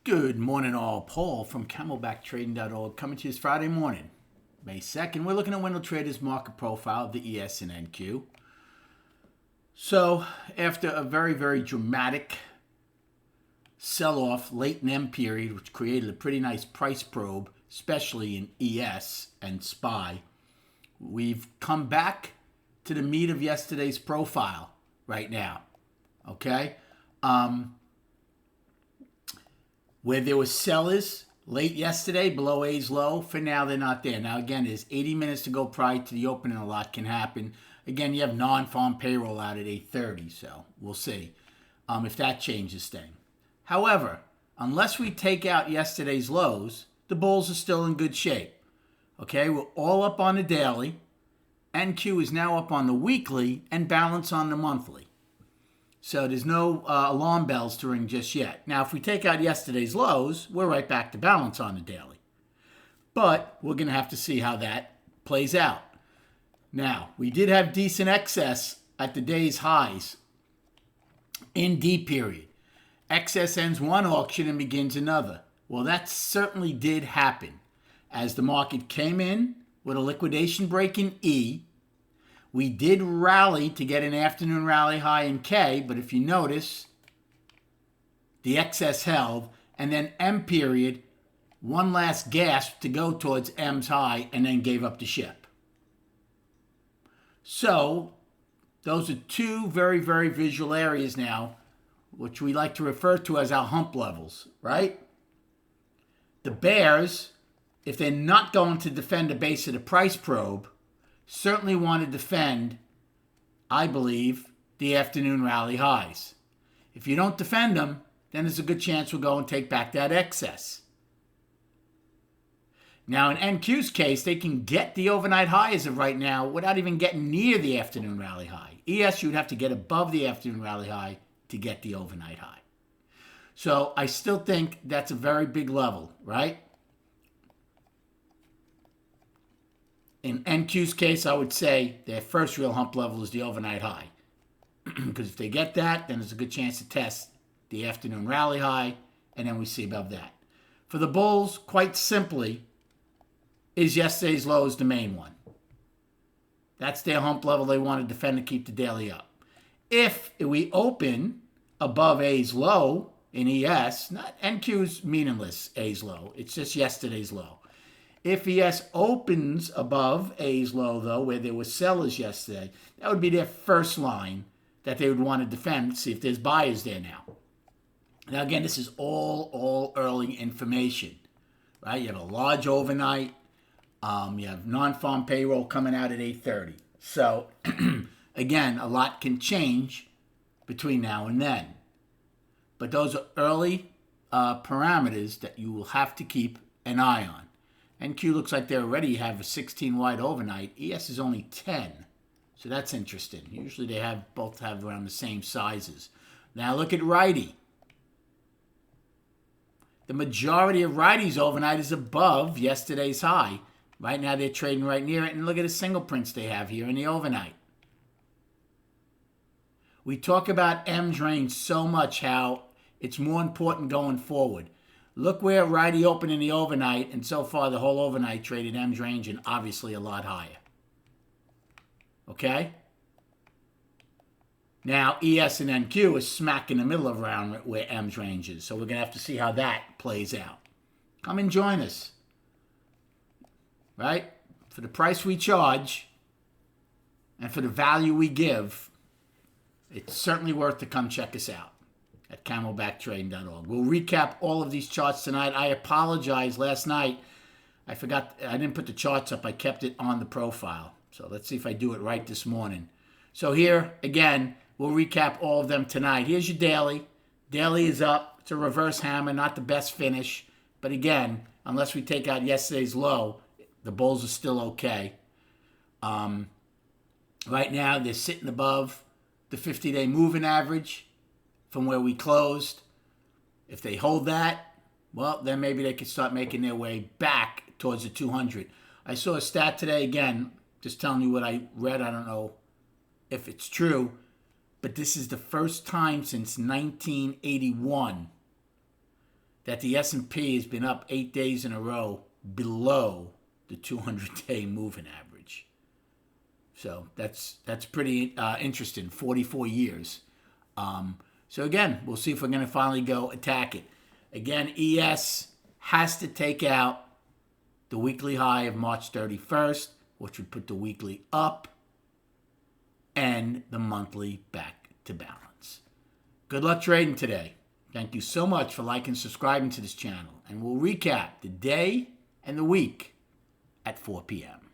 Good morning, all. Paul from CamelbackTrading.org coming to you this Friday morning, May 2nd. We're looking at Window Trader's market profile of the ES and NQ. So, after a very, very dramatic sell-off late in M period, which created a pretty nice price probe, especially in ES and SPY, we've come back to the meat of yesterday's profile right now. Okay? Where there was sellers late yesterday below A's low, for now they're not there. Now again, there's 80 minutes to go prior to the opening. A lot can happen. Again, you have non-farm payroll out at 8:30, so we'll see if that changes things. However, unless we take out yesterday's lows, the bulls are still in good shape. Okay, we're all up on the daily. NQ is now up on the weekly and balance on the monthly. So there's no alarm bells to ring just yet. Now, if we take out yesterday's lows, we're right back to balance on the daily. But we're going to have to see how that plays out. Now, we did have decent excess at the day's highs in D period. Excess ends one auction and begins another. Well, that certainly did happen as the market came in with a liquidation break in E. We did rally to get an afternoon rally high in K, but if you notice, the excess held, and then M period, one last gasp to go towards M's high, and then gave up the ship. So, those are two very, very visual areas now, which we like to refer to as our hump levels, right? The bears, if they're not going to defend the base of the price probe, certainly want to defend, I believe, the afternoon rally highs. If you don't defend them, then there's a good chance we'll go and take back that excess. Now, in NQ's case, they can get the overnight high as of right now without even getting near the afternoon rally high. ES, you would have to get above the afternoon rally high to get the overnight high. So I still think that's a very big level, right? In NQ's case, I would say their first real hump level is the overnight high. Because if they get that, then there's a good chance to test the afternoon rally high, and then we see above that. For the bulls, quite simply, is yesterday's low is the main one. That's their hump level they want to defend to keep the daily up. If we open above A's low in ES, not NQ's meaningless A's low, it's just yesterday's low. If ES opens above A's low, though, where there were sellers yesterday, that would be their first line that they would want to defend, see if there's buyers there now. Now, again, this is all early information, right? You have a large overnight. You have non-farm payroll coming out at 8:30. So, again, a lot can change between now and then. But those are early parameters that you will have to keep an eye on. NQ looks like they already have a 16 wide overnight. ES is only 10. So that's interesting. Usually they both have around the same sizes. Now look at righty. The majority of righties overnight is above yesterday's high. Right now they're trading right near it. And look at the single prints they have here in the overnight. We talk about M's range so much, how it's more important going forward. Look where righty opened in the overnight, and so far the whole overnight traded M's range and obviously a lot higher. Okay? Now, ES and NQ is smack in the middle of around where M's range is, so we're going to have to see how that plays out. Come and join us. Right? For the price we charge and for the value we give, it's certainly worth to come check us out at CamelbackTrading.org. We'll recap all of these charts tonight. I apologize. Last night, I didn't put the charts up. I kept it on the profile. So let's see if I do it right this morning. So here, again, we'll recap all of them tonight. Here's your daily. Daily is up. It's a reverse hammer, not the best finish. But again, unless we take out yesterday's low, the bulls are still okay. Right now, they're sitting above the 50-day moving average from where we closed. If they hold that, well, then maybe they could start making their way back towards the 200. I saw a stat today, again, just telling you what I read. I don't know if it's true, but this is the first time since 1981 that the S&P has been up 8 days in a row below the 200-day moving average. So that's pretty interesting. 44 years. So again, we'll see if we're going to finally go attack it. Again, ES has to take out the weekly high of March 31st, which would put the weekly up and the monthly back to balance. Good luck trading today. Thank you so much for liking and subscribing to this channel. And we'll recap the day and the week at 4 p.m.